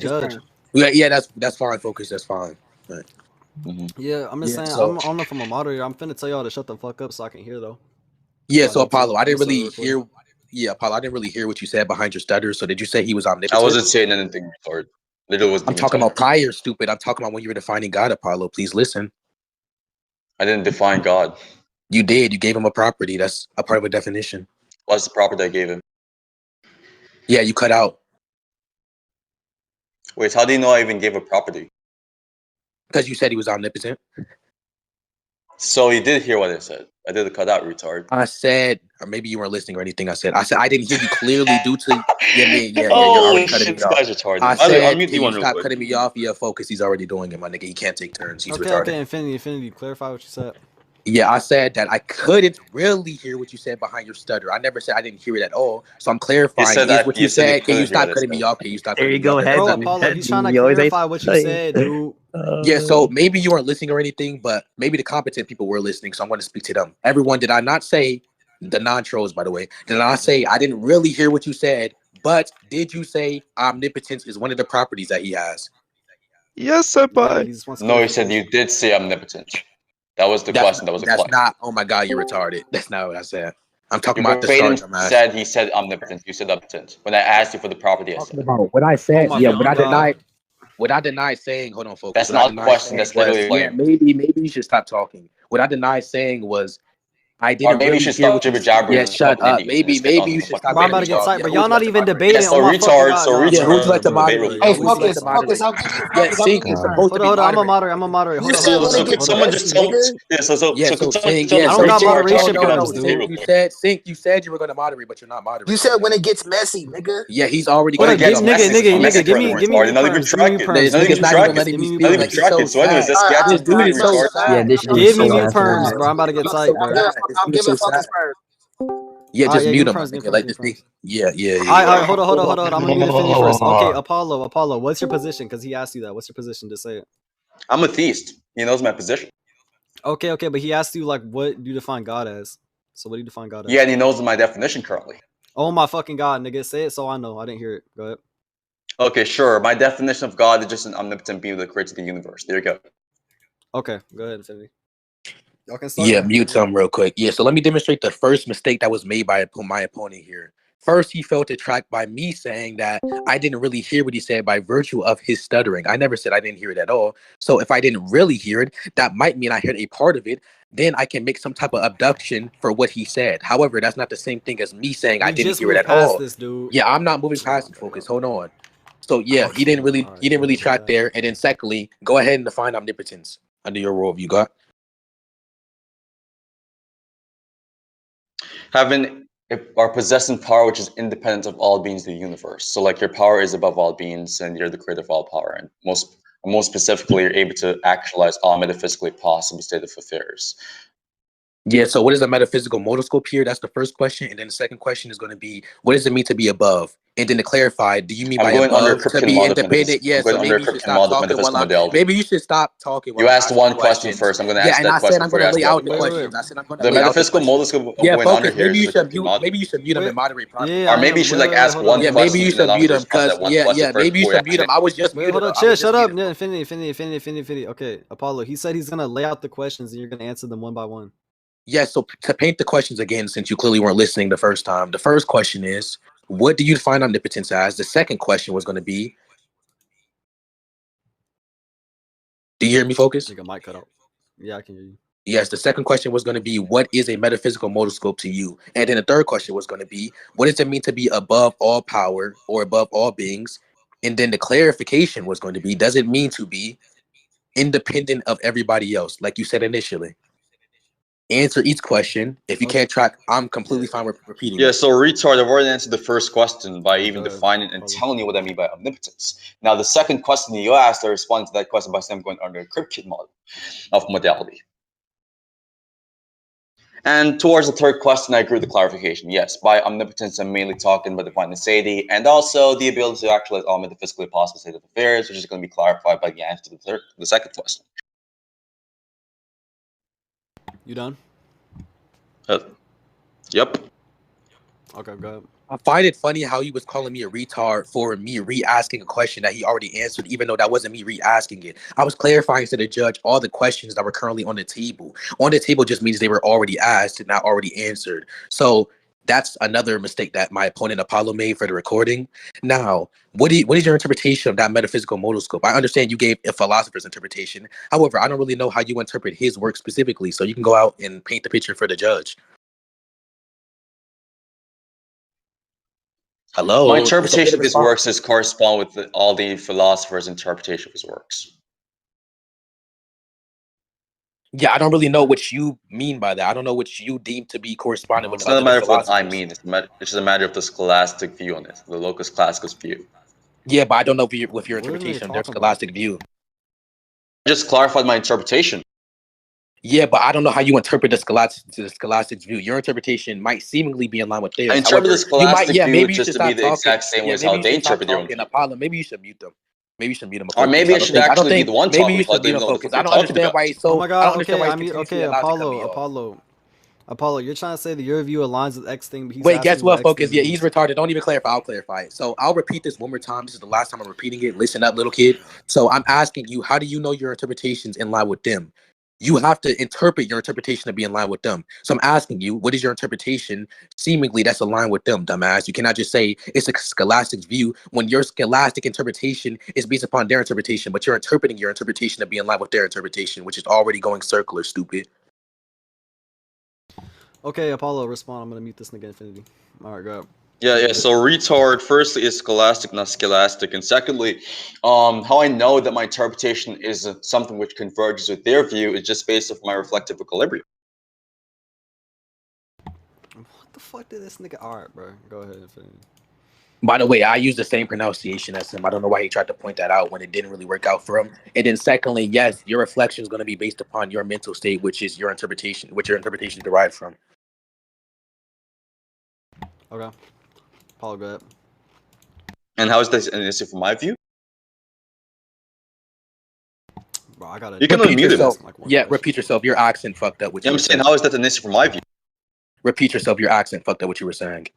fucking judge. Yeah, that's fine. Focus. That's fine. Right. Yeah, I'm just saying. So, I don't know if I'm a moderator. I'm finna tell y'all to shut the fuck up so I can hear though. Yeah. So Apollo, I didn't really hear. Yeah, Apollo, I didn't really hear what you said behind your stutter. So did you say he was omnipotent? I wasn't saying anything, Lord. I'm talking about prior, stupid. I'm talking about when you were defining God, Apollo. Please listen. I didn't define God. You did. You gave him a property. That's a part of a definition. What's the property I gave him? Yeah, you cut out. Wait, how do you know I even gave a property? Because you said he was omnipotent. So you did hear what I said. I did cut out, retard. I said, or maybe you weren't listening or anything. I said I didn't hear you clearly due to yeah, you're already cutting me this off. guy's retarded. I said, I'll mute can you one stop cutting me off? Yeah, focus. He's already doing it, my nigga. He can't take turns. He's retarded. Okay, Infinity, clarify what you said. Yeah, I said that I couldn't really hear what you said behind your stutter. I never said I didn't hear it at all. So I'm clarifying. You said is what you said. Can you stop cutting me off? Can you stop There cutting you me go, off? Bro, Apollo, he's trying to clarify what you said, dude. Yeah, so maybe you weren't listening or anything, but maybe the competent people were listening, so I'm going to speak to them. Everyone, did I not say, the non-trolls, by the way, did I not say I didn't really hear what you said, but did you say omnipotence is one of the properties that he has? Yes, senpai. No, he said you did say omnipotent. That was the question. That was a That's question. not, oh my God, you're retarded. That's not what I said. I'm talking about the start. He said omnipotent. You said omnipotent. When I asked you for the property, I said. What I said, God. What I denied saying, hold on, folks. That's not a question. That's literally yeah, maybe you should stop talking. What I denied saying was I didn't maybe really you should hear stop what you jabbering. Yeah, shut up. Maybe you should stop. I'm about to get psyched, but y'all not even debating. So oh my retard. So God, retard. Yeah, who'd you like to moderate? Hey, focus. I'll give you. Yeah, Sink, you're supposed to be hold on, I'm a moderating. moderator. You said when it gets messy, nigga. Yeah, so Sink, I don't got moderation perms, dude. You said you were going to moderate, but you're not moderating. You said when it gets messy, nigga. Yeah, he's already Hold on, going to nigga, give me perms. Give me perms. This nigga's not even letting me speak. Like, he's so sad. This dude is so sad. Give me mute perms, bro. I'm about to get psyched, bro. I'm giving focus first. Yeah, just mute him. Yeah. All right, hold on. I'm gonna mute Infinity first. Okay, Apollo, what's your position? Because he asked you that. What's your position? Just say it. I'm a theist. He knows my position. Okay, but he asked you like, what do you define God as? So what do you define God as? Yeah, and he knows my definition currently. Oh my fucking God, nigga, say it so I know. I didn't hear it. Go ahead. Okay, sure. My definition of God is just an omnipotent being that creates the universe. There you go. Okay, go ahead, Infinity. Y'all can start. Yeah, mute him real quick. Yeah, so let me demonstrate the first mistake that was made by my opponent here. First, he felt attacked by me saying that I didn't really hear what he said by virtue of his stuttering. I never said I didn't hear it at all. So if I didn't really hear it, that might mean I heard a part of it. Then I can make some type of abduction for what he said. However, that's not the same thing as me saying I didn't hear it at all. This, dude. Yeah, I'm not moving past it, focus. Hold on. So yeah, he didn't really track there. And then secondly, go ahead and define omnipotence under your rule. You got having or possessing power which is independent of all beings in the universe. So like your power is above all beings and you're the creator of all power. And most specifically, you're able to actualize all metaphysically possible state of affairs. Yeah, so what is a metaphysical motoscope here? That's the first question. And then the second question is going to be, what does it mean to be above? And then to clarify, do you mean by above to be independent? Yeah, so maybe you should stop talking. Maybe you should stop talking. You asked one question first. I'm going to ask that question. Yeah, and I said I'm going to lay out the questions. I said I'm going to lay out the metaphysical motoscope going under here. Maybe you should mute him and moderate properly. Or maybe you should like ask one question. Maybe you should mute him because maybe you should mute him. I was just muted. Hold on, chill, shut up. Infinity. Okay, Apollo. He said he's going to lay out the questions and you're going to answer them one by one. Yeah, so to paint the questions again, since you clearly weren't listening the first time, the first question is, what do you define omnipotence as? The second question was going to be, do you hear me, focus? I think I might cut out. Yeah, I can hear you. Yes, the second question was going to be, what is a metaphysical motoscope to you? And then the third question was going to be, what does it mean to be above all power or above all beings? And then the clarification was going to be, does it mean to be independent of everybody else, like you said initially? Answer each question. If you can't track, I'm completely fine with repeating. Yeah, so retard, I've already answered the first question by even defining and telling you what I mean by omnipotence. Now, the second question you asked, I responded to that question by saying I'm going under a cryptid model of modality. And towards the third question, I agree with the clarification. Yes, by omnipotence, I'm mainly talking about divine necessity and also the ability to actualize all metaphysically possible state of affairs, which is going to be clarified by the answer to the second question. You done? Yep. Okay, go ahead. I find it funny how he was calling me a retard for me re-asking a question that he already answered, even though that wasn't me re-asking it. I was clarifying to the judge all the questions that were currently on the table. On the table just means they were already asked and not already answered. So that's another mistake that my opponent Apollo made for the recording. Now, what is your interpretation of that metaphysical modal scope? I understand you gave a philosopher's interpretation. However, I don't really know how you interpret his work specifically. So you can go out and paint the picture for the judge. Hello. My interpretation of his works is correspond with all the philosophers' interpretation of his works. Yeah, I don't really know what you mean by that. I don't know what you deem to be corresponding with. It's not a matter of what I mean. It's just a matter of the scholastic view on it, the locus classicus view. Yeah, but I don't know if your interpretation of their scholastic view. I just clarified my interpretation. Yeah, but I don't know how you interpret the scholastic view. Your interpretation might seemingly be in line with theirs. I interpret the scholastic view just to be the exact same way as how they interpret their own view. Apollo, maybe you should mute them. Maybe you should mute them. Or maybe I should actually be the one talking. Maybe you should mute them because I don't understand why he's so. Oh my god! Okay, Apollo, you're trying to say that your view aligns with X thing. But he's wait, guess what, Focus? Yeah, he's retarded. Don't even clarify. I'll clarify it. So I'll repeat this one more time. This is the last time I'm repeating it. Listen up, little kid. So I'm asking you, how do you know your interpretation's in line with them? You have to interpret your interpretation to be in line with them. So I'm asking you, what is your interpretation seemingly that's aligned with them, dumbass? You cannot just say it's a scholastic view when your scholastic interpretation is based upon their interpretation, but you're interpreting your interpretation to be in line with their interpretation, which is already going circular, stupid. Okay, Apollo, respond. I'm going to mute this nigga Infinity. All right, go ahead. Yeah. So retard, firstly, is scholastic, not scholastic. And secondly, how I know that my interpretation is something which converges with their view is just based off my reflective equilibrium. What the fuck did this nigga... All right, bro. Go ahead, Infinity. By the way, I use the same pronunciation as him. I don't know why he tried to point that out when it didn't really work out for him. And then secondly, yes, your reflection is going to be based upon your mental state, which is your interpretation, which your interpretation is derived from. Okay. Apollo, go ahead. And how is this an issue from my view? Bro, I gotta... You can unmute yourself. Yeah, repeat yourself. Your accent fucked up. I'm saying, how is that an issue from my view? Repeat yourself. Your accent fucked up what you were saying.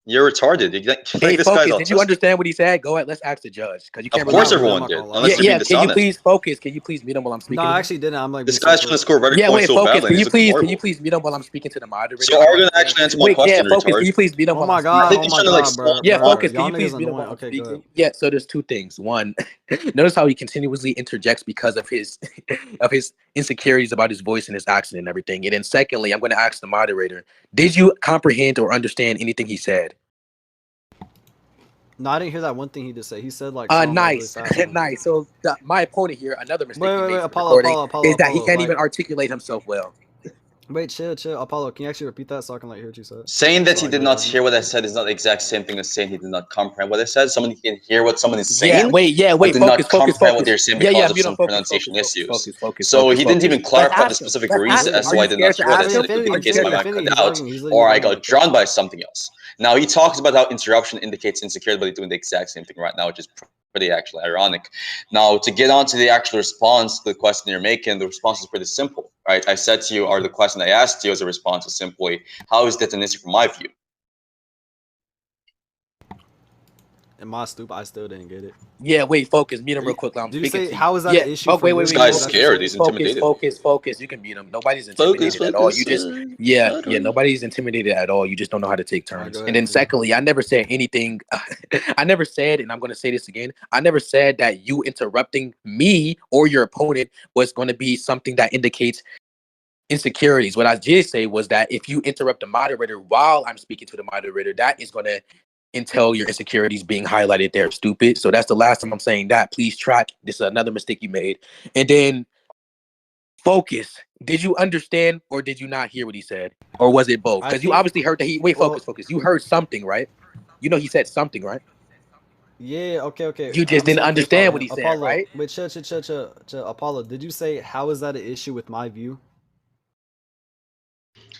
You're retarded. Hey, Focus, did you understand what he said? Go ahead, let's ask the judge. Because you can't. Of course, everyone did. Unless you're being dishonest. Can you please focus? Can you please mute him while I'm speaking? No, I actually didn't. I'm like, this guy's trying to score verdict points so badly. Can you please mute him while I'm speaking to the moderator? So are we gonna actually answer my question? Yeah, Focus. Can you please mute him? Oh my god! Oh my god, bro. Yeah, Focus. Can you please mute him while I'm speaking? Yeah. So there's two things. One, notice how he continuously interjects because of his insecurities about his voice and his accent and everything. And then secondly, I'm going to ask the moderator: did you comprehend or understand anything he said? No, I didn't hear that one thing he just said. He said like nice, really nice. So my opponent here, another mistake Apollo, is that he can't even articulate himself well. Wait, chill. Apollo, can you actually repeat that so I can like hear what you said? Saying that he did not hear what I said is not the exact same thing as saying he did not comprehend what I said. Someone can hear what someone is saying. Wait. But did not comprehend what they're saying because of some pronunciation issues. So he didn't even clarify the specific reason as to why I did not hear what I said in case my mind cut out or I got drowned by something else. Now he talks about how interruption indicates insecurity, but he's doing the exact same thing right now, which is pretty actually ironic. Now, to get on to the actual response to the question you're making, the response is pretty simple, right? I said to you, or the question I asked you as a response is simply, how is that an issue from my view? Am I stupid? I still didn't get it. Yeah, wait, Focus. Mute him real quick. I'm speaking to you. How is that an issue? Wait. This guy's scared. He's intimidated. Focus. You can mute him. Nobody's intimidated at all. You just, nobody's intimidated at all. You just don't know how to take turns. And then secondly, I never said anything. I never said, and I'm going to say this again, I never said that you interrupting me or your opponent was going to be something that indicates insecurities. What I did say was that if you interrupt the moderator while I'm speaking to the moderator, that is going to entail your insecurities being highlighted there, stupid. So that's the last time I'm saying that. Please track. This is another mistake you made. And then Focus. Did you understand or did you not hear what he said? Or was it both? Because you obviously heard that Focus. You heard something, right? You know he said something, right? Yeah, okay. You just didn't understand what he said, Apollo, right? Wait, chill. Apollo, did you say, how is that an issue with my view?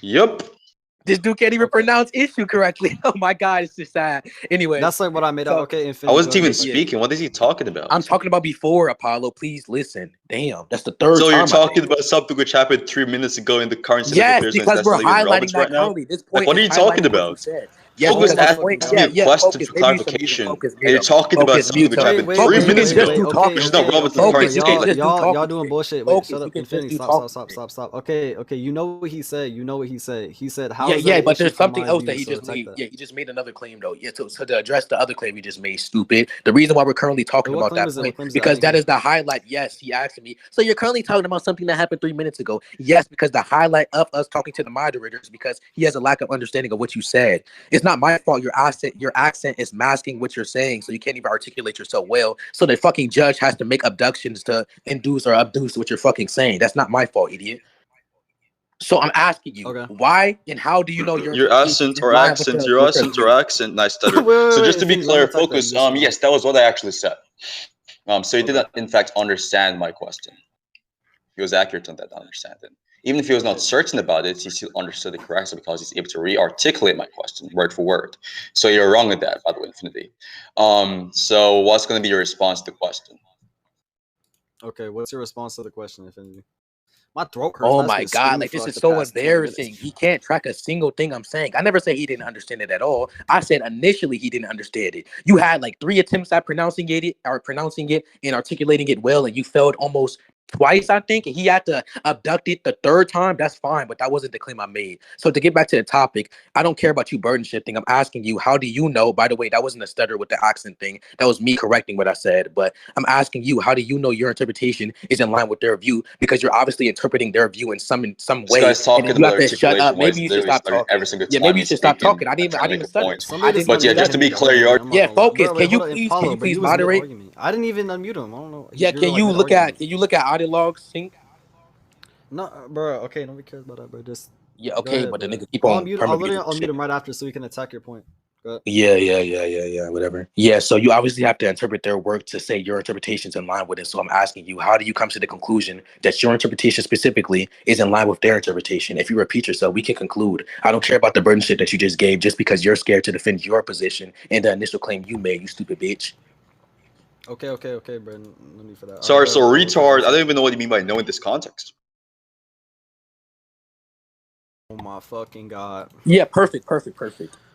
Yep. This dude can't even pronounce issue correctly. Oh my god, it's just sad. Anyway, that's like what I made up. Okay, I wasn't even speaking. What is he talking about? I'm talking about before, Apollo. Please listen. Damn, that's the third. So you're talking about something which happened 3 minutes ago in the current state of affairs. Yes, because we're highlighting that currently. This point, what are you talking about? Yes, Focus because asked point. me a question Focus. for Maybe you should clarification, focus. and you're talking about Focus. something Mute which up. happened Focus. 3 minutes You can ago, just do talking. which is not relevant to the Focus. current You can discussion. just do talking. Y'all doing bullshit. Wait, Focus. shut You up. can just Infinity. do Stop. talking. Okay. You know what he said. You know what he said. He said, "How Yeah, is that yeah, an but issue there's for something my else that views?" he So just attack made. that. Yeah, he just made another claim though. Yeah, so to address the other claim he just made, stupid. The reason why we're currently talking What about claim that is it? point What claim is it? I because didn't that hear. is the highlight. Yes, he asked me. So you're currently talking about something that happened 3 minutes ago. Yes, because the highlight of us talking to the moderator is because he has a lack of understanding of what you said. It's not my fault. Your accent is masking what you're saying, so you can't even articulate yourself well. So the fucking judge has to make abductions to induce or abduce what you're fucking saying. That's not my fault, idiot. So I'm asking you, Okay. why and how do you know your Your interpretation accent is or in line with accent, the your with their accent or view? accent, nice stutter. Wait, So just to be Infinity, let him clear, attack that. focus. You just Yes, that was what I actually said. So he did Okay. not, in fact, understand my question. He was accurate on that understanding. Even if he was not Okay. certain about it, he still understood it correctly because he's able to re-articulate my question word for word. So you're wrong with that, by the way, Infinity. So what's going to be your response to the question? Okay. What's your response to the question, Infinity? My throat hurts. Oh I've my been god, screaming like for this like is the so past 20 minutes. embarrassing. He can't track a single thing I'm saying. I never say he didn't understand it at all. I said initially he didn't understand it. You had like 3 attempts at pronouncing it and articulating it well, and you failed almost twice, I think. And he had to abduct it the third time. That's fine, but that wasn't the claim I made. So to get back to the topic, I don't care about you burden shifting. I'm asking you, how do you know? By the way, that wasn't a stutter with the accent thing. That was me correcting what I said. But I'm asking you, how do you know your interpretation is in line with their view? Because you're obviously interpreting their view in some This way, guy's and then talking you about have to shut up. articulation while Maybe he's you should literally stop stuttering talking. every single Yeah, time maybe you he's should stop speaking talking. I didn't trying to even make a stutter. point. Somebody just But yeah, unmuted just to him be mid clear, argument. I'm not Yeah, gonna lie. focus. Bro, wait, Can hold you on, please Paulo, bro. He was mid moderate? argument. I didn't even unmute him. I don't know. Yeah, You're can like you mid look at argument. audio logs sync? No, bro. Okay, nobody cares about that, bro. Just Yeah, go okay, ahead, but the bro. nigga keep on I'll perma literally muting and unmute shit. him right after so he can attack your point. Go ahead. Yeah, whatever. Yeah, so you obviously have to interpret their work to say your interpretation's in line with it. So I'm asking you, how do you come to the conclusion that your interpretation specifically is in line with their interpretation? If you repeat yourself, we can conclude. I don't care about the burden shit that you just gave just because you're scared to defend your position and the initial claim you made, you stupid bitch. Okay, bro. No need for that. All right, Sorry, go so ahead, Apollo. retard. I don't even know what you mean by knowing this context. Oh my fucking god. Yeah, perfect.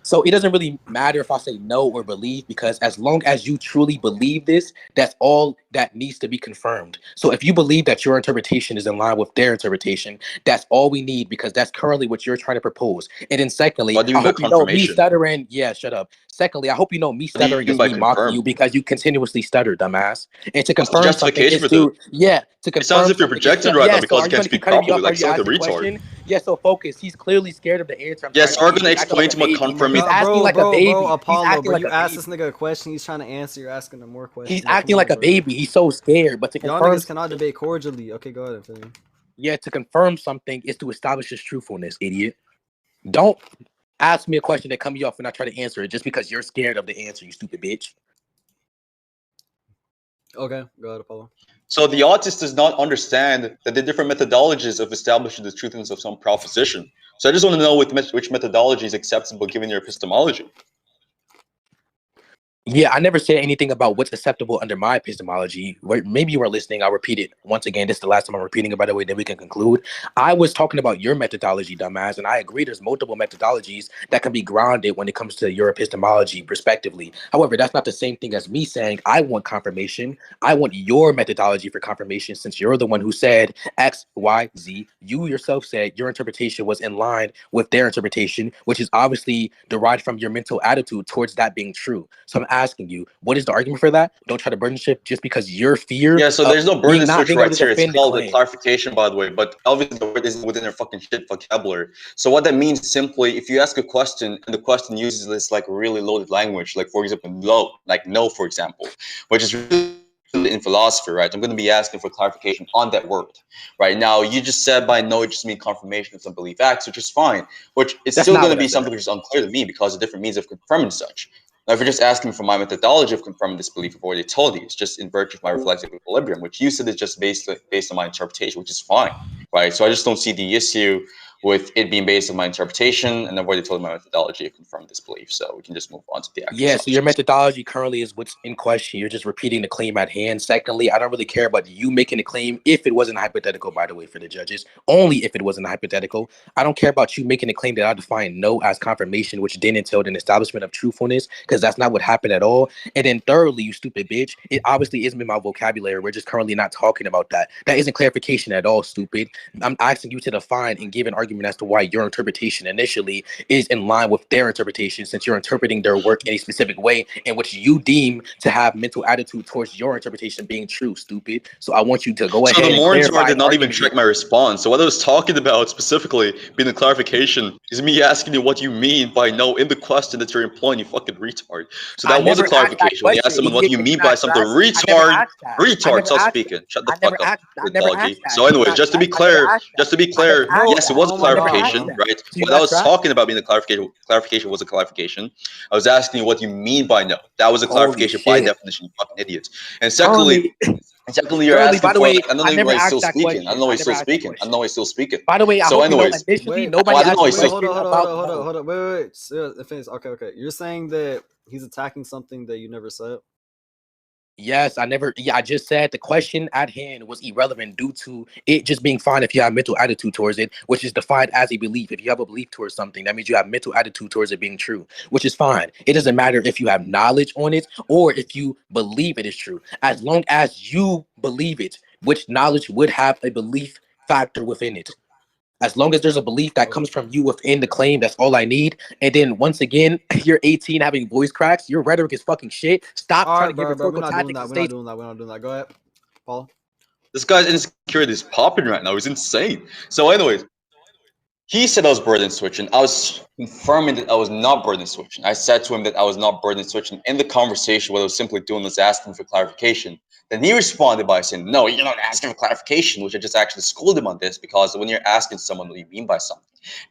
So it doesn't really matter if I say no or believe, because as long as you truly believe this, that's all that needs to be confirmed. So if you believe that your interpretation is in line with their interpretation, that's all we need, because that's currently what you're trying to propose. And then secondly, What do you I mean by hope you know me confirmation? stuttering. Yeah, shut up. Secondly, I hope you know me What do you stuttering mean is by me mocking confirm? you because you continuously stutter, dumbass. And to What's the confirm something justification is for that? to, yeah, to It sounds confirm as if you're something is projected to, right now yeah. So because are you you can't going to keep speak cutting me properly, off? Are like you sound like ask a the retard. question? Yeah, so focus. He's clearly scared of the answer I'm Yes, trying to we're give. gonna He's acting like explain a to him what baby. Oh my confirm He's means. god, acting like a bro, baby. He's Apollo, acting bro. like You a asked this baby. nigga a question. He's trying to answer. You're asking him more questions. He's Bro, come acting like on, a bro. baby. He's so scared. But to Y'all confirm niggas cannot something, debate cordially. Okay, go ahead, Infinity. yeah, to confirm something is to establish its truthfulness, idiot. Don't ask me a question that comes you off and I try to answer it just because you're scared of the answer, you stupid bitch. Okay, go ahead, Apollo. So the autist does not understand that there are different methodologies of establishing the truthiness of some proposition. So I just want to know which methodology is acceptable given your epistemology. Yeah, I never said anything about what's acceptable under my epistemology. Maybe you were listening. I'll repeat it once again. This is the last time I'm repeating it, by the way, then we can conclude. I was talking about your methodology, dumbass, and I agree there's multiple methodologies that can be grounded when it comes to your epistemology, respectively. However, that's not the same thing as me saying I want confirmation. I want your methodology for confirmation, since you're the one who said X, Y, Z. You yourself said your interpretation was in line with their interpretation, which is obviously derived from your mental attitude towards that being true. So I'm asking you, what is the argument for that? Don't try to burden shift just because your fear Yeah, so of there's no burden not switch being able rights to here. It's defend the called a claim. clarification, by the way, but obviously the word isn't within their fucking shit vocabulary. So what that means simply, if you ask a question and the question uses this like really loaded language, like for example, no, for example, which is really in philosophy, right? I'm going to be asking for clarification on that word, right? Now, you just said by no, it just means confirmation of some belief acts, which is fine, which it's That's still not going to what I be said. something which is unclear to me because of different means of confirming such. Now, if you're just asking for my methodology of confirming this belief, I've already told you, it's just in virtue of my reflective equilibrium, which you said is just based on my interpretation, which is fine, right? So I just don't see the issue with it being based on my interpretation, and I've already told my methodology to confirm this belief. So we can just move on to the actual So your methodology currently is what's in question. You're just repeating the claim at hand. Secondly, I don't really care about you making a claim if it wasn't hypothetical, by the way, for the judges. Only if it wasn't hypothetical. I don't care about you making a claim that I define no as confirmation, which then entailed an establishment of truthfulness, because that's not what happened at all. And then thirdly, you stupid bitch, it obviously isn't in my vocabulary. We're just currently not talking about that. That isn't clarification at all, stupid. I'm asking you to define and give an argument as to why your interpretation initially is in line with their interpretation, since you're interpreting their work in a specific way in which you deem to have mental attitude towards your interpretation being true, stupid. So I want you to go ahead and clarify. So the Morningstar did not even check my response. So what I was talking about specifically being the clarification is me asking you what you mean by no in the question that you're employing, you fucking retard. So that was a clarification. When you ask someone what you mean by something, retard, stop speaking. Shut the fuck up, doggy. So anyways, just to be clear, yes, it was a clarification, right? What I was talking about being the clarification was a clarification. I was asking you what you mean by no. That was a clarification by definition, you fucking idiot. And secondly, you're asking for. I don't know why he's still speaking. I don't know why he's still speaking. By the way, so anyways, nobody asked you hold on. Wait. Finish. Okay. You're saying that he's attacking something that you never said? Yes, I just said the question at hand was irrelevant due to it just being fine if you have mental attitude towards it, which is defined as a belief. If you have a belief towards something, that means you have mental attitude towards it being true, which is fine. It doesn't matter if you have knowledge on it or if you believe it is true. As long as you believe it, which knowledge would have a belief factor within it. As long as there's a belief that comes from you within the claim, that's all I need. And then once again, you're 18 having voice cracks. Your rhetoric is fucking shit. Stop trying to give rhetorical tactics. We're not doing that. Go ahead, Paul. This guy's insecurity is popping right now. He's insane. So anyways, he said I was burden switching. I was confirming that I was not burden switching. I said to him that I was not burden switching in the conversation. What I was simply doing was asking for clarification. Then he responded by saying, no, you're not asking for clarification, which I just actually schooled him on this, because when you're asking someone what you mean by something,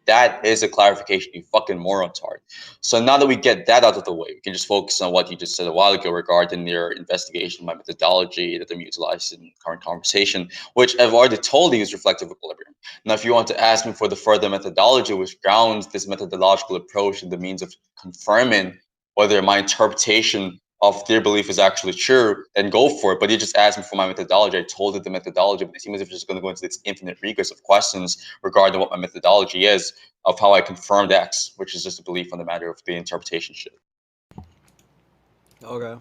that is a clarification, you fucking moron tard. So now that we get that out of the way, we can just focus on what you just said a while ago regarding your investigation, my methodology that I'm utilizing in the current conversation, which I've already told you is reflective equilibrium. Now, if you want to ask me for the further methodology, which grounds this methodological approach in the means of confirming whether my interpretation of their belief is actually true, then go for it. But you just asked me for my methodology. I told you the methodology, but it seems as if you're just going to go into this infinite regress of questions regarding what my methodology is of how I confirmed X, which is just a belief on the matter of the interpretation shit. Okay.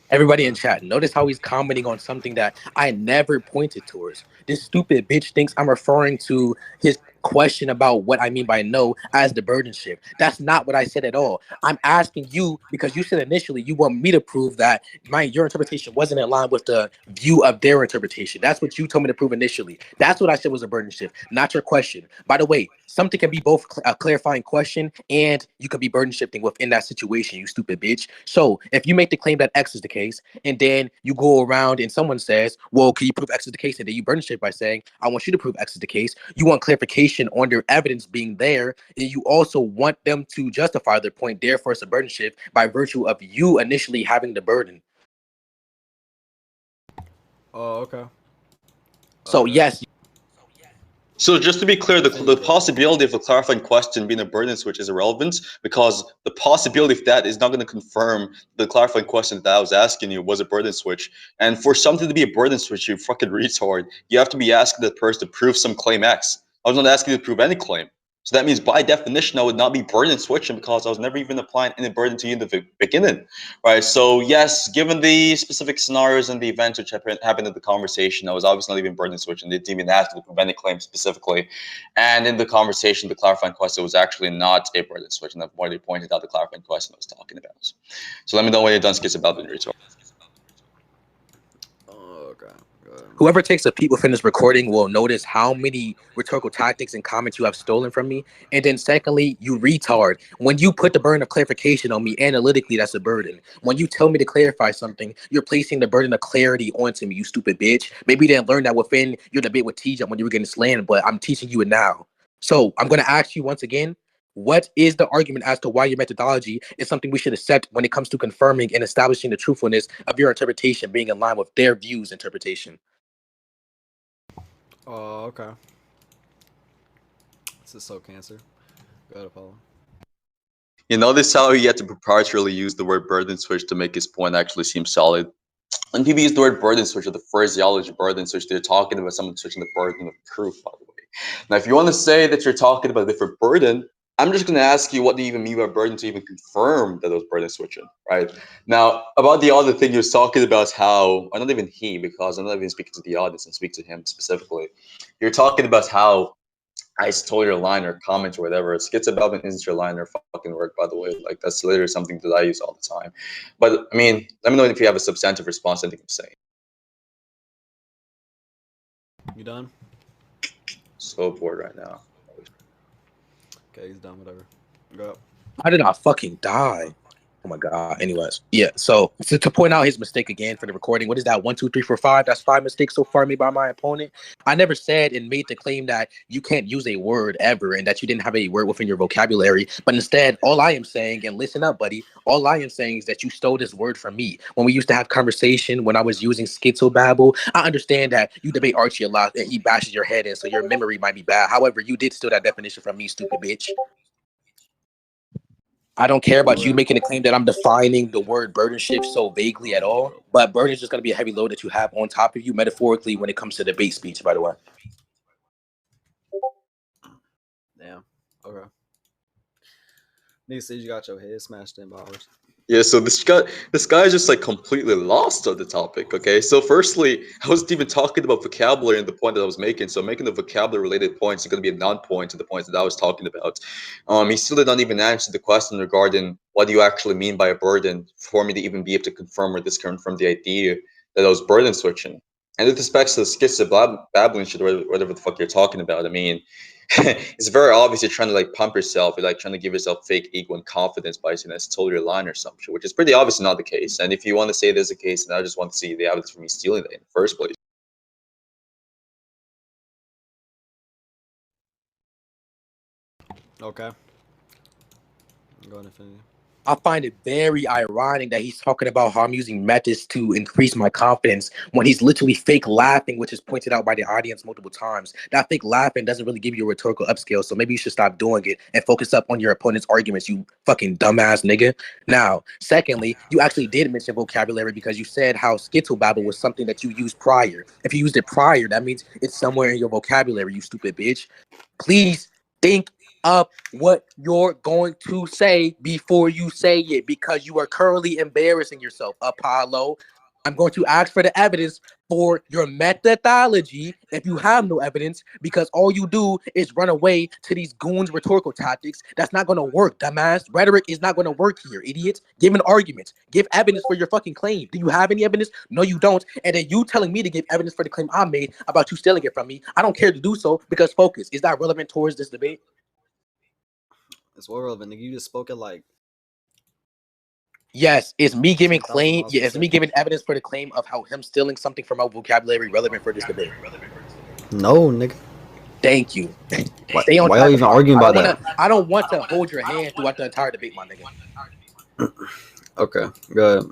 Everybody in chat, notice how he's commenting on something that I never pointed towards. This stupid bitch thinks I'm referring to his question about what I mean by no as the burdenship. That's not what I said at all. I'm asking you because you said initially you want me to prove that your interpretation wasn't in line with the view of their interpretation. That's what you told me to prove initially. That's what I said was a burden shift, not your question. By the way, something can be both a clarifying question and you could be burden shifting within that situation, you stupid bitch. So if you make the claim that X is the case and then you go around and someone says, well, can you prove X is the case? And then you burden shift by saying, I want you to prove X is the case. You want clarification on their evidence being there, and you also want them to justify their point. Therefore, it's a burden shift by virtue of you initially having the burden. Oh, okay. So yes. So just to be clear, the possibility of the clarifying question being a burden switch is irrelevant, because the possibility of that is not going to confirm the clarifying question that I was asking you was a burden switch. And for something to be a burden switch, you fucking retard, you have to be asking that person to prove some claim X. I was not asking you to prove any claim. So that means by definition, I would not be burden switching because I was never even applying any burden to you in the beginning, right? So yes, given the specific scenarios and the events which happened in the conversation, I was obviously not even burden switching. They didn't even ask to prove any claim specifically. And in the conversation, the clarifying question was actually not a burden switch. And I've already pointed out the clarifying question I was talking about. So let me know when you're done, skits about the retard. Okay. Whoever takes a peek within this recording will notice how many rhetorical tactics and comments you have stolen from me. And then secondly, you retard. When you put the burden of clarification on me analytically, that's a burden. When you tell me to clarify something, you're placing the burden of clarity onto me, you stupid bitch. Maybe you didn't learn that within your debate with TJ when you were getting slammed, but I'm teaching you it now. So I'm going to ask you once again, what is the argument as to why your methodology is something we should accept when it comes to confirming and establishing the truthfulness of your interpretation being in line with their views interpretation? Oh, okay. This is so cancer. Go ahead, Apollo. You notice how he had to preparatory use the word burden switch to make his point actually seem solid. When people use the word burden switch or the phraseology burden switch, they're talking about someone switching the burden of proof, by the way. Now, if you want to say that you're talking about a different burden, I'm just going to ask you, what do you even mean by burden to even confirm that those burden switching, right? Now, about the other thing he was talking about is how, or not even he, because I'm not even speaking to the audience, I'm speaking to him specifically. You're talking about how I stole your line or comment or whatever. It's gets above and isn't your line or fucking work, by the way. Like, that's literally something that I use all the time. But I mean, let me know if you have a substantive response to anything I'm saying. You done? So bored right now. Okay, he's done. Whatever. Go up. How did I fucking die? Oh my god. Anyways, yeah. So to point out his mistake again for the recording, what is that? 1, 2, 3, 4, 5. That's 5 mistakes so far made by my opponent. I never said and made the claim that you can't use a word ever and that you didn't have a word within your vocabulary. But instead, all I am saying, and listen up, buddy, all I am saying is that you stole this word from me. When we used to have conversation, when I was using schizobabble, I understand that you debate Archie a lot and he bashes your head in, so your memory might be bad. However, you did steal that definition from me, stupid bitch. I don't care about you making a claim that I'm defining the word burden shift so vaguely at all, but burden is just going to be a heavy load that you have on top of you metaphorically when it comes to debate speech, by the way. Damn. Okay. Nigga says you got your head smashed in by ours. Yeah, so this guy is just like completely lost on the topic. Okay, so firstly, I wasn't even talking about vocabulary and the point that I was making. So making the vocabulary related points is going to be a non-point to the points that I was talking about. He still did not even answer the question regarding what do you actually mean by a burden for me to even be able to confirm or discount from the idea that I was burden switching. And with respect to the schizobabbling shit, or whatever the fuck you're talking about, I mean, it's very obvious you're trying to like pump yourself. You're like trying to give yourself fake ego and confidence by saying that's totally your line or some shit, which is pretty obviously not the case. And if you want to say there's a case, then I just want to see the evidence for me stealing that in the first place. Okay. Go ahead, Infinity. I find it very ironic that he's talking about how I'm using methods to increase my confidence when he's literally fake laughing, which is pointed out by the audience multiple times. That fake laughing doesn't really give you a rhetorical upscale, so maybe you should stop doing it and focus up on your opponent's arguments, you fucking dumbass nigga. Now, secondly, you actually did mention vocabulary because you said how schizobabble was something that you used prior. If you used it prior, that means it's somewhere in your vocabulary, you stupid bitch. Please think up what you're going to say before you say it, because you are currently embarrassing yourself, Apollo. I'm going to ask for the evidence for your methodology if you have no evidence, because all you do is run away to these goons' rhetorical tactics. That's not going to work, dumbass. Rhetoric is not going to work here, idiot. Give an argument. Give evidence for your fucking claim. Do you have any evidence? No, you don't. And then you telling me to give evidence for the claim I made about you stealing it from me. I don't care to do so, because focus. Is that relevant towards this debate? It's well relevant. Nigga, you just spoke it like. Yes, it's me giving claim. 10,000 miles Yeah, per it's me second. giving evidence for the claim of how him stealing something from our vocabulary relevant for this debate. No, nigga. Thank you. Why are you even arguing about that? I don't want to hold your hand throughout the entire debate, my nigga. Okay, go ahead.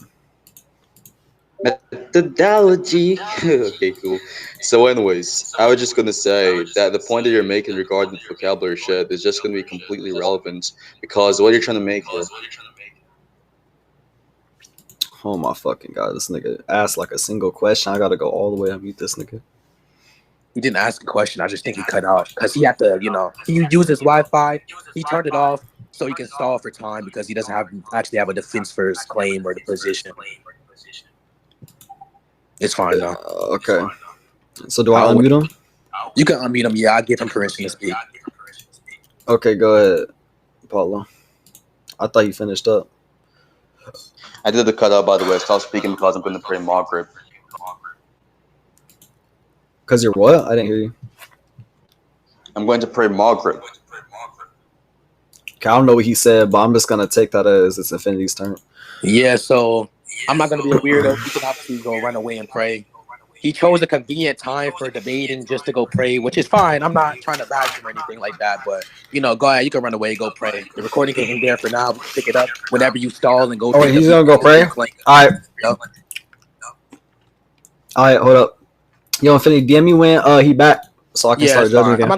Methodology. Okay, cool. So anyways, I was just going to say that the point that you're making regarding vocabulary shit is just going to be completely irrelevant, because what you're trying to make here. Oh my fucking god, this nigga asked like a single question. I gotta go all the way and mute this nigga. He didn't ask a question. I just think he cut off because he had to, he used his Wi-Fi. He turned it off so he can stall for time because he doesn't actually have a defense for his claim or the position. It's fine though. Okay. So do I unmute him? You can unmute him. Yeah, I give him permission to speak. Okay, go ahead, Paulo. I thought you finished up. I did the cutout, by the way. Stop speaking because I'm going to pray Maghrib. Because you're what? I didn't hear you. I'm going to pray Maghrib. Okay, I don't know what he said, but I'm just going to take that as it's Infinity's turn. Yeah, so I'm not going to be a weirdo. You can obviously go run away and pray. He chose a convenient time for debating just to go pray, which is fine. I'm not trying to bash him or anything like that, but, go ahead. You can run away, go pray. The recording can end there for now. Pick it up whenever you stall and go. Oh, he's going to go pray? All right. Yep. All right, hold up. Yo, Infinity, DM me when he back so I can start judging again.